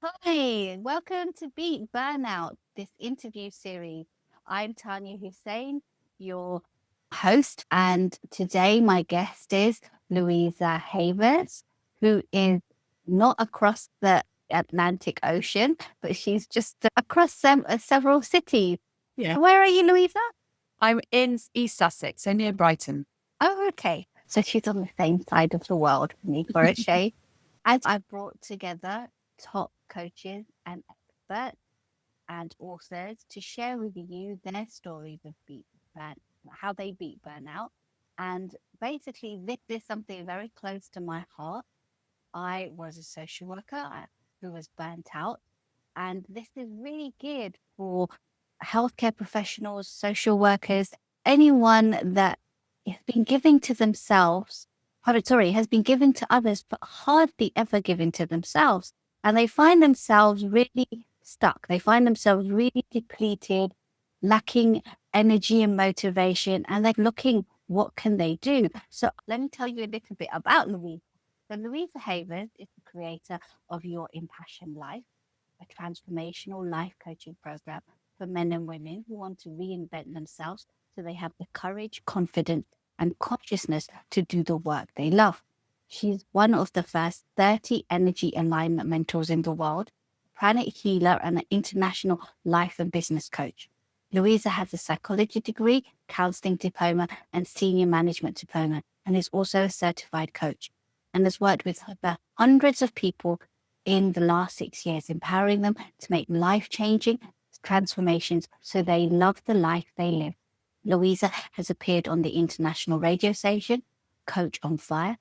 Hi, welcome to Beat Burnout, this interview series. I'm Taniya Hussain, your host, and today my guest is Louisa Havers, who is not across the Atlantic Ocean, but she's just across several cities. Yeah. Where are you, Louisa? I'm in East Sussex, so near Brighton. Oh, okay. So she's on the same side of the world with me for a shade. As I've brought together top coaches and experts and authors to share with you their stories of how they beat burnout. And basically, this is something very close to my heart. I was a social worker who was burnt out, and this is really geared for healthcare professionals, social workers, anyone that has been giving to themselves, has been giving to others, but hardly ever giving to themselves. And they find themselves really stuck. They find themselves really depleted, lacking energy and motivation, and they're looking, what can they do? So let me tell you a little bit about Louisa. So Louisa Havers is the creator of Your Impassioned Life, a transformational life coaching program for men and women who want to reinvent themselves so they have the courage, confidence, and consciousness to do the work they love. She's one of the first 30 energy alignment mentors in the world, planet healer, and an international life and business coach. Louisa has a psychology degree, counseling diploma, and senior management diploma, and is also a certified coach, and has worked with over hundreds of people in the last 6 years, empowering them to make life changing transformations so they love the life they live. Louisa has appeared on the international radio station, Coach on Fire,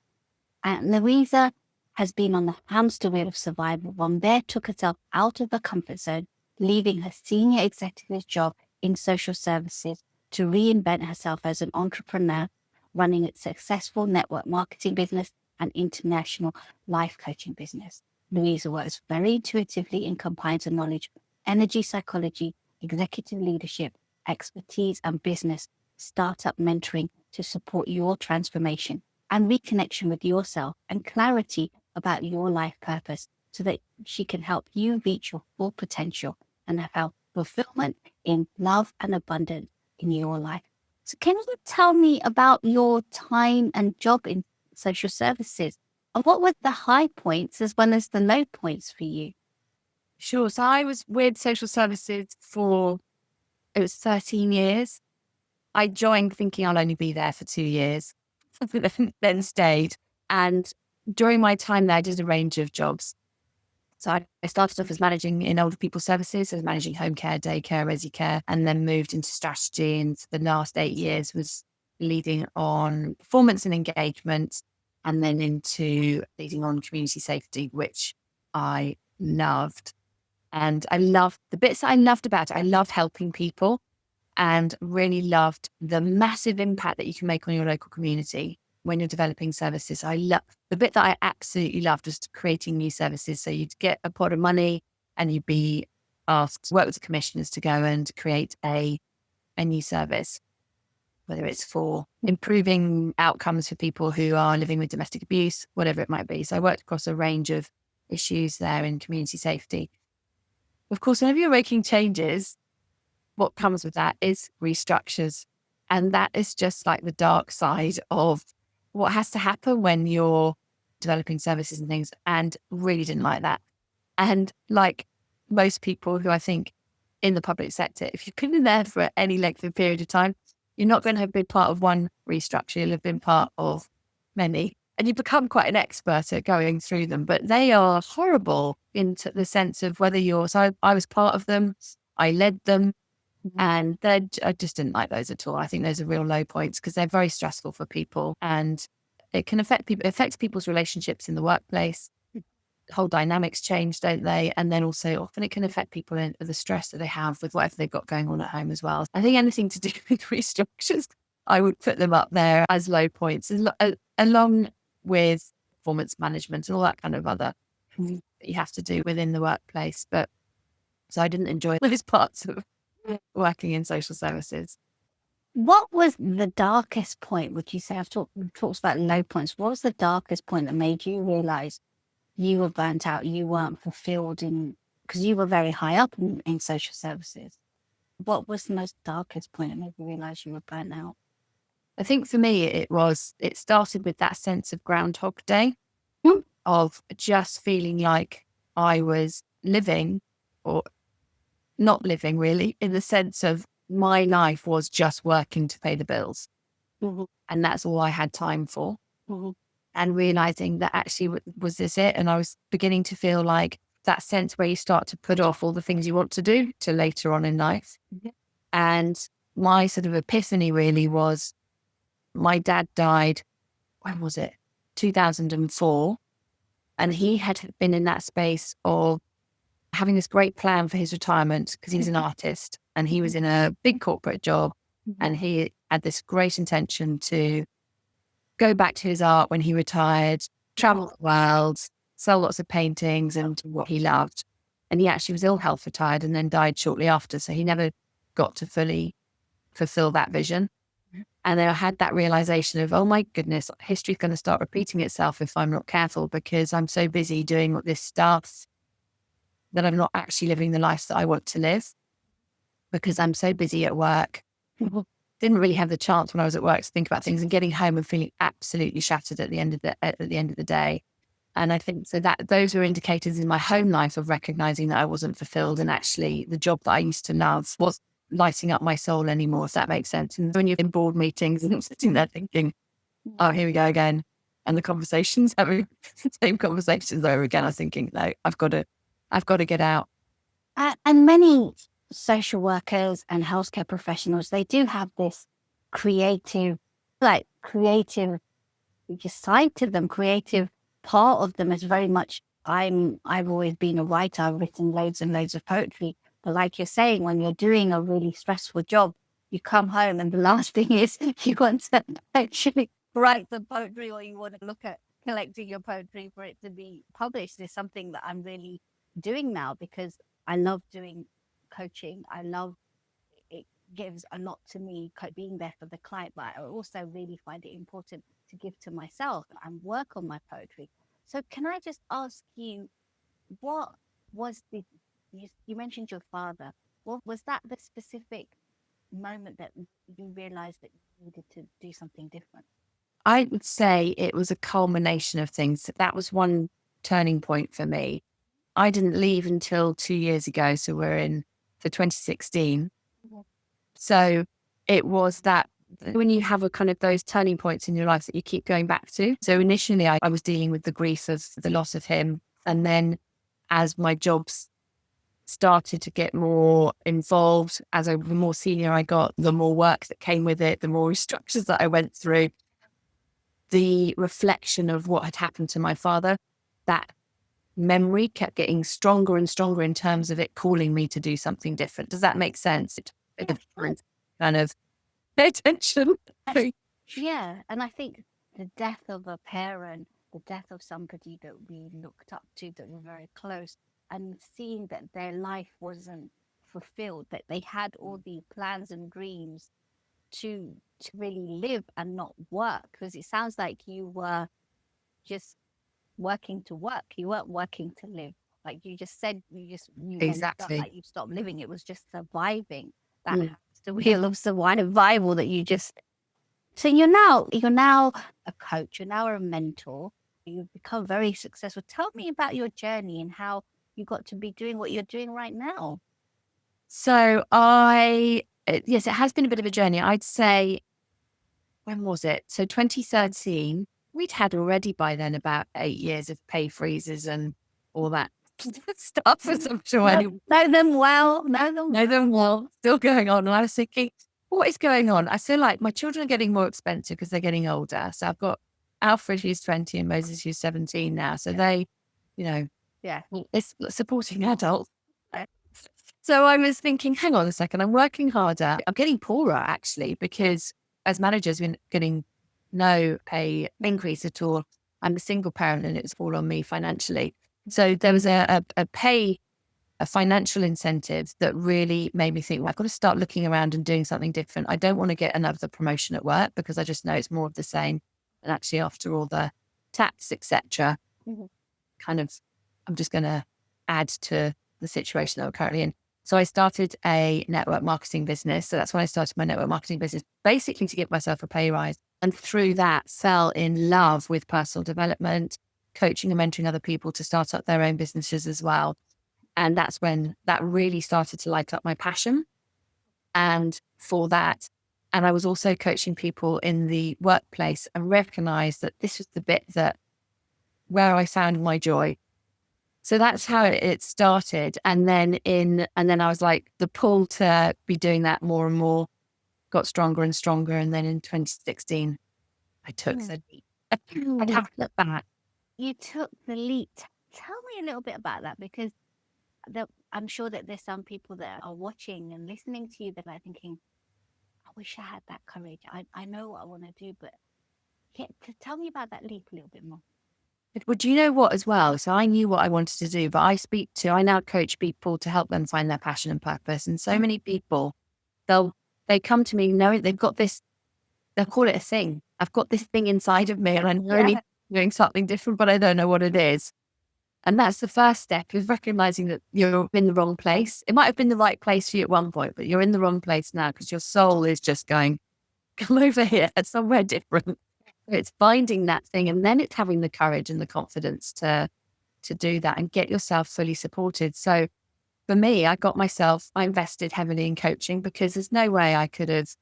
and Louisa has been on the hamster wheel of survival. One there took herself out of her comfort zone, leaving her senior executive job in social services to reinvent herself as an entrepreneur, running a successful network marketing business and international life coaching business. Louisa works very intuitively and combines the knowledge of energy psychology, executive leadership, expertise, and business startup mentoring to support your transformation and reconnection with yourself and clarity about your life purpose so that she can help you reach your full potential and have fulfillment in love and abundance in your life. So, can you tell me about your time and job in social services? And what were the high points as well as the low points for you? Sure. So I was with social services for, it was 13 years. I joined thinking I'll only be there for 2 years, then stayed. And during my time there, I did a range of jobs. So I started off as managing in older people's services, as managing home care, daycare, resi care, and then moved into strategy. And the last 8 years was leading on performance and engagement, and then into leading on community safety, which I loved. And I loved the bits that I loved about it. I loved helping people and really loved the massive impact that you can make on your local community when you're developing services. I love the bit that I absolutely loved was creating new services. So you'd get a pot of money and you'd be asked to work with the commissioners to go and create a new service, whether it's for improving outcomes for people who are living with domestic abuse, whatever it might be. So I worked across a range of issues there in community safety. Of course, whenever you're making changes, what comes with that is restructures. And that is just like the dark side of what has to happen when you're developing services and things, and really didn't like that. And like most people who I think in the public sector, if you've been in there for any length of period of time, you're not going to have been part of one restructure. You'll have been part of many. And you become quite an expert at going through them, but they are horrible into the sense of whether you're, so I was part of them, I led them, and I just didn't like those at all. I think those are real low points because they're very stressful for people, and it can affect people, affects people's relationships in the workplace. Whole dynamics change, don't they? And then also often it can affect people in the stress that they have with whatever they've got going on at home as well. I think anything to do with restructures, I would put them up there as low points, along with performance management and all that kind of other that you have to do within the workplace. But so I didn't enjoy those parts of working in social services. What was the darkest point, would you say? We've talked about low points. What was the darkest point that made you realize you were burnt out, you weren't fulfilled because you were very high up in social services. What was the most darkest point that made you realize you were burnt out? I think for me, it started with that sense of Groundhog Day, of just feeling like I was living or not living really, in the sense of my life was just working to pay the bills. Mhm. And that's all I had time for. Mhm. And realizing that actually was this it? And I was beginning to feel like that sense where you start to put off all the things you want to do to later on in life. Mhm. And my sort of epiphany really was my dad died, when was it? 2004. And he had been in that space of having this great plan for his retirement because he was an artist and he was in a big corporate job. And he had this great intention to go back to his art when he retired, travel the world, sell lots of paintings and what he loved. And he actually was ill health retired and then died shortly after. So he never got to fully fulfill that vision. And then I had that realization of, oh my goodness, history's going to start repeating itself if I'm not careful, because I'm so busy doing this stuff that I'm not actually living the life that I want to live, because I'm so busy at work. Didn't really have the chance when I was at work to think about things, and getting home and feeling absolutely shattered at the end of the day. And I think so that those were indicators in my home life of recognizing that I wasn't fulfilled, and actually the job that I used to love was lighting up my soul anymore, if that makes sense. And when you're in board meetings and I'm sitting there thinking, oh, here we go again. And the conversations, having the same conversations over again, I was thinking, no, I've got to get out. And many social workers and healthcare professionals, they do have this creative, creative side to them, creative part of them is very much, I've always been a writer, I've written loads and loads of poetry. But like you're saying, when you're doing a really stressful job, you come home and the last thing is you want to actually write the poetry, or you want to look at collecting your poetry for it to be published. Is something that I'm really doing now because I love doing coaching. I love it, gives a lot to me being there for the client, but I also really find it important to give to myself and work on my poetry. So can I just ask you, what was you mentioned your father. What was that the specific moment that you realized that you needed to do something different? I would say it was a culmination of things. That was one turning point for me. I didn't leave until 2 years ago. So we're in the 2016. Mhm. So it was that when you have a kind of those turning points in your life that you keep going back to. So initially I was dealing with the grief of the loss of him. And then as my jobs started to get more involved, the more senior I got, the more work that came with it, the more restructures that I went through, the reflection of what had happened to my father, that memory kept getting stronger and stronger in terms of it calling me to do something different. Does that make sense? Yeah, sure. Kind of pay attention. Yeah, and I think the death of a parent, the death of somebody that we looked up to, that were very close, and seeing that their life wasn't fulfilled, that they had all the plans and dreams to really live and not work, because it sounds like you were just working to work. You weren't working to live. Like you just said, you when you felt Exactly. like you stopped living, it was just surviving. That Mm. the wheel of survival that you just. So you're now a coach. You're now a mentor. You've become very successful. Tell me about your journey and how you got to be doing what you're doing right now. So yes, it has been a bit of a journey. I'd say, when was it? So 2013, we'd had already by then about 8 years of pay freezes and all that stuff, as I'm sure Know them well. know them well, still going on. And I was thinking, what is going on? I feel like my children are getting more expensive because they're getting older. So I've got Alfred, who's 20, and Moses, who's 17 now. So they, you know, Yeah. it's supporting adults. Yeah. So I was thinking, hang on a second, I'm working harder. I'm getting poorer actually, because as managers, we're getting no pay increase at all. I'm a single parent and it's all on me financially. So there was a financial incentive that really made me think, well, I've got to start looking around and doing something different. I don't want to get another promotion at work because I just know it's more of the same. And actually, after all the tax, etc., Mhm. I'm just going to add to the situation that we're currently in. So I started a network marketing business. So that's when I started my network marketing business, basically to give myself a pay rise. And through that, fell in love with personal development, coaching and mentoring other people to start up their own businesses as well. And that's when that really started to light up my passion. And for that, and I was also coaching people in the workplace and recognized that this was the bit that where I found my joy. So that's how it started. And then I was like, the pull to be doing that more and more got stronger and stronger. And then in 2016, I took the leap. I have to look back. You took the leap. Tell me a little bit about that, because I'm sure that there's some people that are watching and listening to you that are thinking, I wish I had that courage. I know what I want to do, but tell me about that leap a little bit more. Well, do you know what as well? So I knew what I wanted to do, but I now coach people to help them find their passion and purpose. And so many people, they come to me knowing they've got this, they'll call it a thing. I've got this thing inside of me and I'm really doing something different, but I don't know what it is. And that's the first step, is recognizing that you're in the wrong place. It might have been the right place for you at one point, but you're in the wrong place now because your soul is just going, come over here at somewhere different. So it's finding that thing, and then it's having the courage and the confidence to do that and get yourself fully supported. So for me, I invested heavily in coaching because there's no way I could have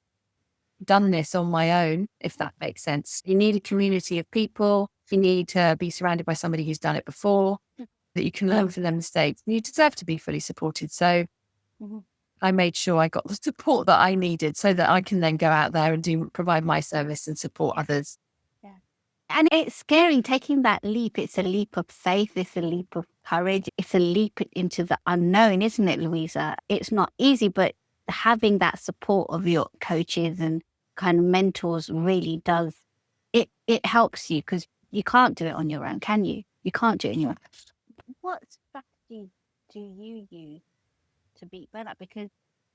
done this on my own, if that makes sense. You need a community of people. You need to be surrounded by somebody who's done it before, that you can learn from their mistakes. You deserve to be fully supported. So I made sure I got the support that I needed so that I can then go out there and provide my service and support others. Yeah. And it's scary taking that leap. It's a leap of faith. It's a leap of courage. It's a leap into the unknown, isn't it, Louisa? It's not easy, but having that support of your coaches and kind of mentors really does, it helps you, because you can't do it on your own, can you? You can't do it on your own. What strategy do you use to beat burnout? Because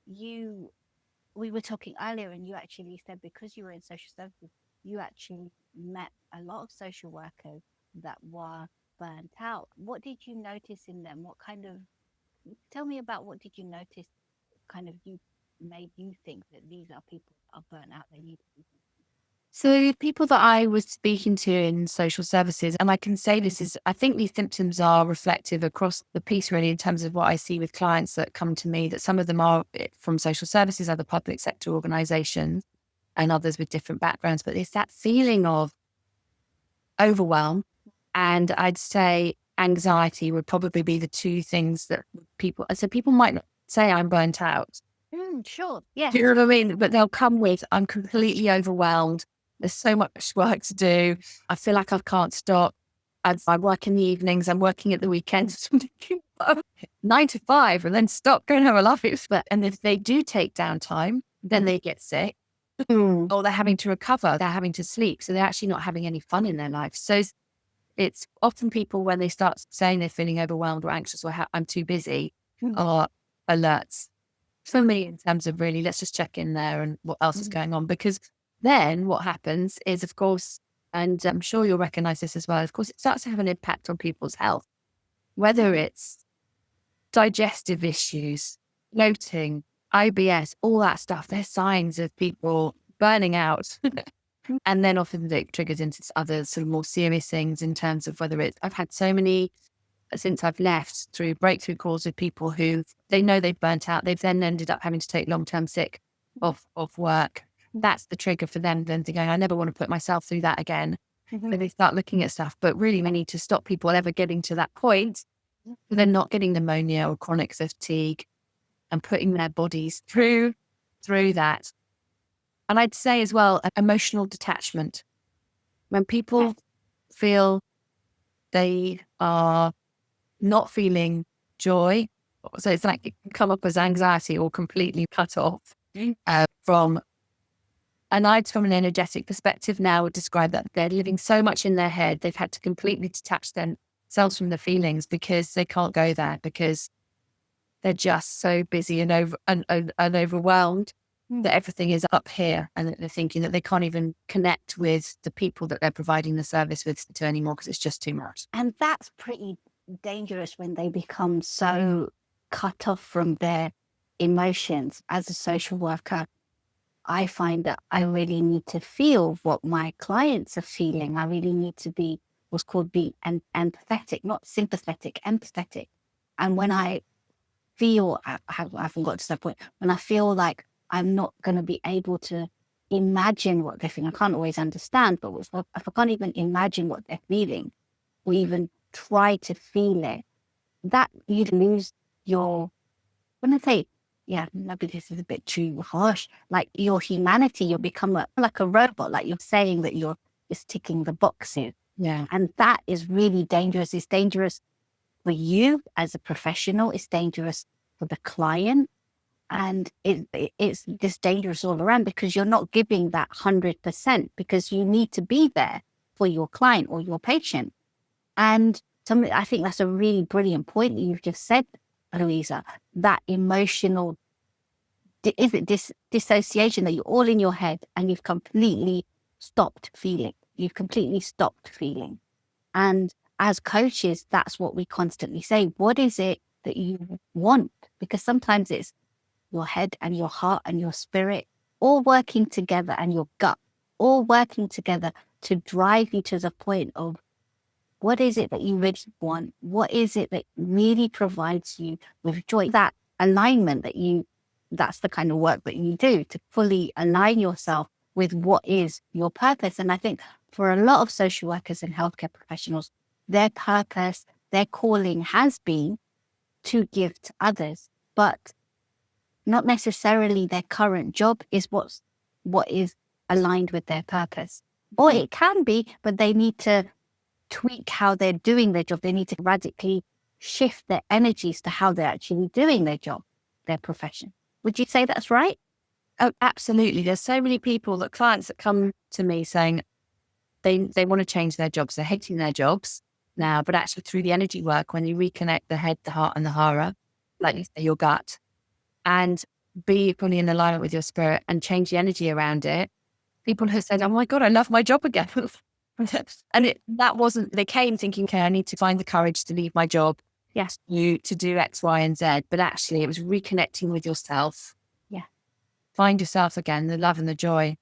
we were talking earlier and you actually said, because you were in social services, you actually met a lot of social workers that were burnt out. What did you notice in them? Tell me about what did you notice kind of made you think that these are people that are burnt out, they need to be. So the people that I was speaking to in social services, and I can say I think these symptoms are reflective across the piece really in terms of what I see with clients that come to me, that some of them are from social services, other public sector organizations, and others with different backgrounds. But it's that feeling of overwhelm, and I'd say anxiety would probably be the two things that people might not say I'm burnt out. Sure. Yeah. Do you know what I mean? But they'll come with, I'm completely overwhelmed. There's so much work to do. I feel like I can't stop. I work in the evenings. I'm working at the weekends. 9 to 5 and then stop, go and have a laugh. And if they do take downtime, then they get sick or they're having to recover. They're having to sleep. So they're actually not having any fun in their life. So it's often people, when they start saying they're feeling overwhelmed or anxious or I'm too busy, are alerts for me in terms of really, let's just check in there and what else is going on. Because then what happens is, of course, and I'm sure you'll recognize this as well, of course, it starts to have an impact on people's health, whether it's digestive issues, bloating, IBS, all that stuff. They're signs of people burning out. And then often it triggers into other sort of more serious things in terms of whether I've had so many since I've left through breakthrough calls with people who they know they've burnt out. They've then ended up having to take long-term sick off work. That's the trigger for them then thinking, I never want to put myself through that again. So they start looking at stuff, but really we need to stop people ever getting to that point. So they're not getting pneumonia or chronic fatigue and putting their bodies through that. And I'd say as well, emotional detachment. When people feel they are not feeling joy, so it's like it can come up as anxiety or completely cut off from an energetic perspective now would describe that they're living so much in their head, they've had to completely detach themselves from the feelings because they can't go there because they're just so busy and overwhelmed. that everything is up here, and that they're thinking that they can't even connect with the people that they're providing the service with to anymore because it's just too much. And that's pretty dangerous when they become so cut off from their emotions. As a social worker, I find that I really need to feel what my clients are feeling. I really need to be what's called empathetic, not sympathetic, empathetic. And when I feel, I haven't got to that point, when I feel like I'm not going to be able to imagine what they're feeling, I can't always understand, but if I can't even imagine what they're feeling or even try to feel it, that you lose your, when I say, yeah, maybe this is a bit too harsh, like your humanity, you become like a robot, like you're saying that you're just ticking the boxes. Yeah. And that is really dangerous. It's dangerous for you as a professional. It's dangerous for the client. And it's just dangerous all around because you're not giving that 100% because you need to be there for your client or your patient. And I think that's a really brilliant point that you've just said, Louisa, that emotional, is it dissociation that you're all in your head and you've completely stopped feeling. You've completely stopped feeling. And as coaches, that's what we constantly say. What is it that you want? Because sometimes it's your head and your heart and your spirit all working together and your gut all working together to drive you to the point of what is it that you really want? What is it that really provides you with joy? That alignment that's the kind of work that you do to fully align yourself with what is your purpose. And I think for a lot of social workers and healthcare professionals, their purpose, their calling has been to give to others, but not necessarily their current job is what is aligned with their purpose. Or it can be, but they need to tweak how they're doing their job. They need to radically shift their energies to how they're actually doing their job, their profession. Would you say that's right? Oh, absolutely. There's so many clients that come to me saying they want to change their jobs. They're hating their jobs now, but actually through the energy work, when you reconnect the head, the heart and the hara, like you say, your gut, and be fully in alignment with your spirit and change the energy around it, people have said, oh my God, I love my job again. And they came thinking, okay, I need to find the courage to leave my job. Yes. To do X, Y, and Z. But actually it was reconnecting with yourself. Yeah. Find yourself again, the love and the joy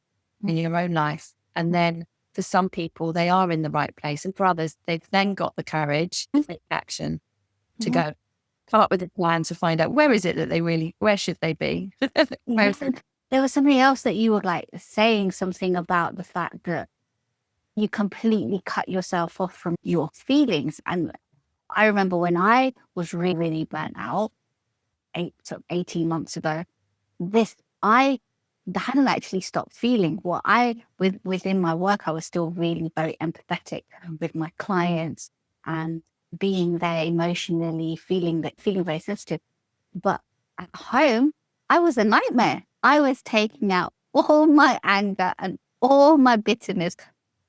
in your own life. And then for some people, they are in the right place. And for others, they've then got the courage to take action, to go come up with a plan to find out where should they be? There was something else that you were like saying something about the fact that you completely cut yourself off from your feelings. And I remember when I was really, really burnt out 18 months ago, I hadn't actually stopped feeling within my work. I was still really very empathetic with my clients and being there emotionally, feeling very sensitive. But at home, I was a nightmare. I was taking out all my anger and all my bitterness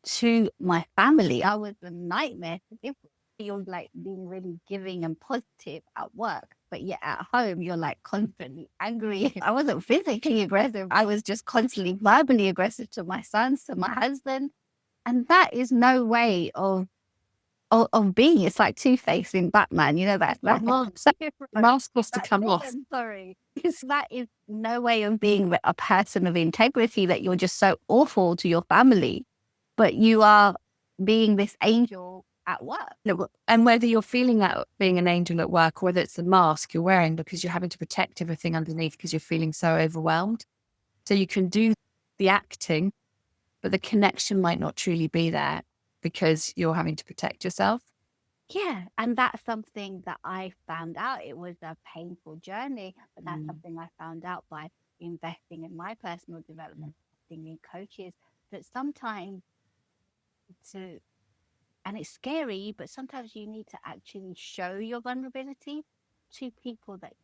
to my family. I was a nightmare to live with. You're like being really giving and positive at work, but yet at home, you're like constantly angry. I wasn't physically aggressive. I was just constantly verbally aggressive to my sons, to my husband. And that is no way of being. It's like Two-Face in Batman, you know that. Mask has to come off. I'm sorry. Because that is no way of being a person of integrity, that you're just so awful to your family, but you are being this angel at work. And whether you're feeling that being an angel at work, or whether it's the mask you're wearing because you're having to protect everything underneath because you're feeling so overwhelmed. So you can do the acting, but the connection might not truly be there because you're having to protect yourself. Yeah. And that's something that I found out. It was a painful journey, but that's something I found out by investing in my personal development, investing in coaches. That sometimes and it's scary, but sometimes you need to actually show your vulnerability to people that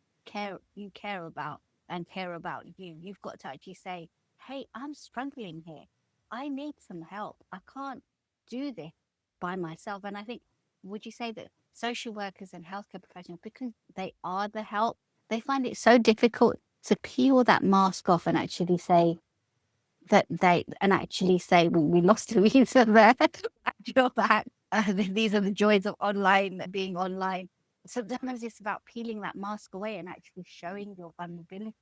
you care about and care about you. You've got to actually say, hey, I'm struggling here. I need some help. I can't do this by myself. And I think, would you say that social workers and healthcare professionals, because they are the help, they find it so difficult to peel that mask off and actually say we lost Louisa there. You're back. These are the joys of online, being online. So sometimes it's about peeling that mask away and actually showing your vulnerability.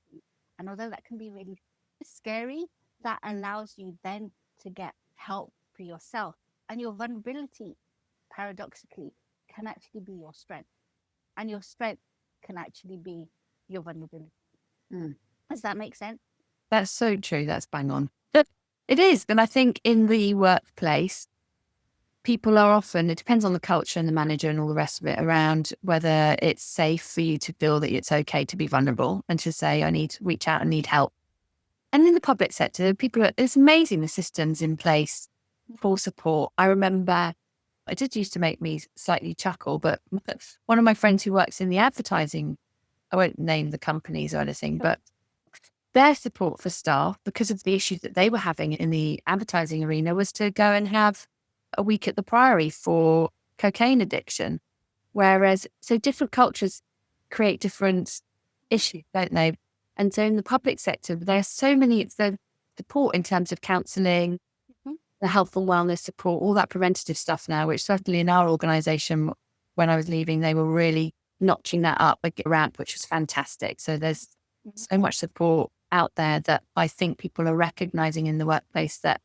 And although that can be really scary, that allows you then to get help for yourself. And your vulnerability, paradoxically, can actually be your strength. And your strength can actually be your vulnerability. Does that make sense? That's so true. That's bang on. It is. And I think in the workplace, people are often, it depends on the culture and the manager and all the rest of it, around whether it's safe for you to feel that it's okay to be vulnerable and to say, I need to reach out and need help. And in the public sector, it's amazing the systems in place for support. I remember, it did used to make me slightly chuckle, but one of my friends who works in the advertising, I won't name the companies or anything, but their support for staff, because of the issues that they were having in the advertising arena, was to go and have a week at the Priory for cocaine addiction. Whereas, so different cultures create different issues, don't they? And so in the public sector, there's so many, it's the support in terms of counselling, the health and wellness support, all that preventative stuff now, which certainly in our organisation, when I was leaving, they were really notching that up a ramp, which was fantastic. So there's so much support out there that I think people are recognising in the workplace, that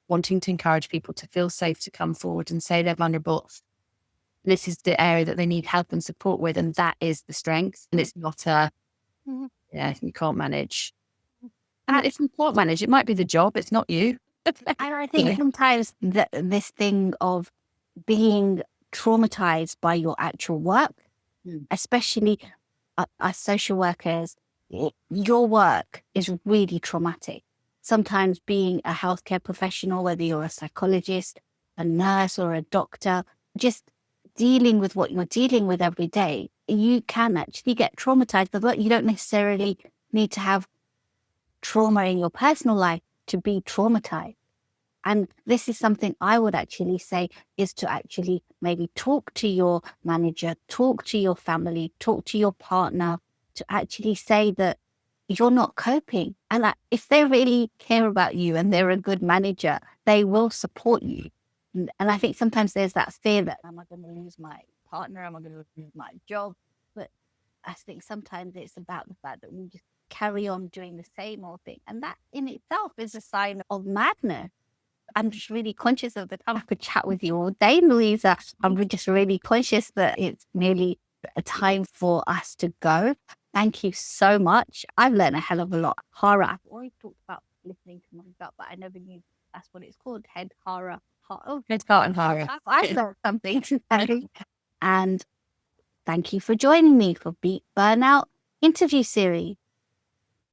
wanting to encourage people to feel safe to come forward and say they're vulnerable. This is the area that they need help and support with, and that is the strength. And it's not you can't manage. And if you can't manage, it might be the job, it's not you. And I think sometimes this thing of being traumatized by your actual work, especially as social workers, your work is really traumatic. Sometimes being a healthcare professional, whether you're a psychologist, a nurse, or a doctor, just dealing with what you're dealing with every day, you can actually get traumatized. But you don't necessarily need to have trauma in your personal life to be traumatized. And this is something I would actually say is to actually maybe talk to your manager, talk to your family, talk to your partner, to actually say that you're not coping. And if they really care about you and they're a good manager, they will support you. And I think sometimes there's that fear that, am I going to lose my partner? Am I going to lose my job? But I think sometimes it's about the fact that we just carry on doing the same old thing. And that in itself is a sign of madness. I'm just really conscious of the time. I could chat with you all day, Louisa. I'm just really conscious that it's nearly a time for us to go. Thank you so much. I've learned a hell of a lot. Horror. I've always talked about listening to my gut, but I never knew that's what it's called. Head horror. Head, heart, and horror. I learned something today. And thank you for joining me for Beat Burnout interview series.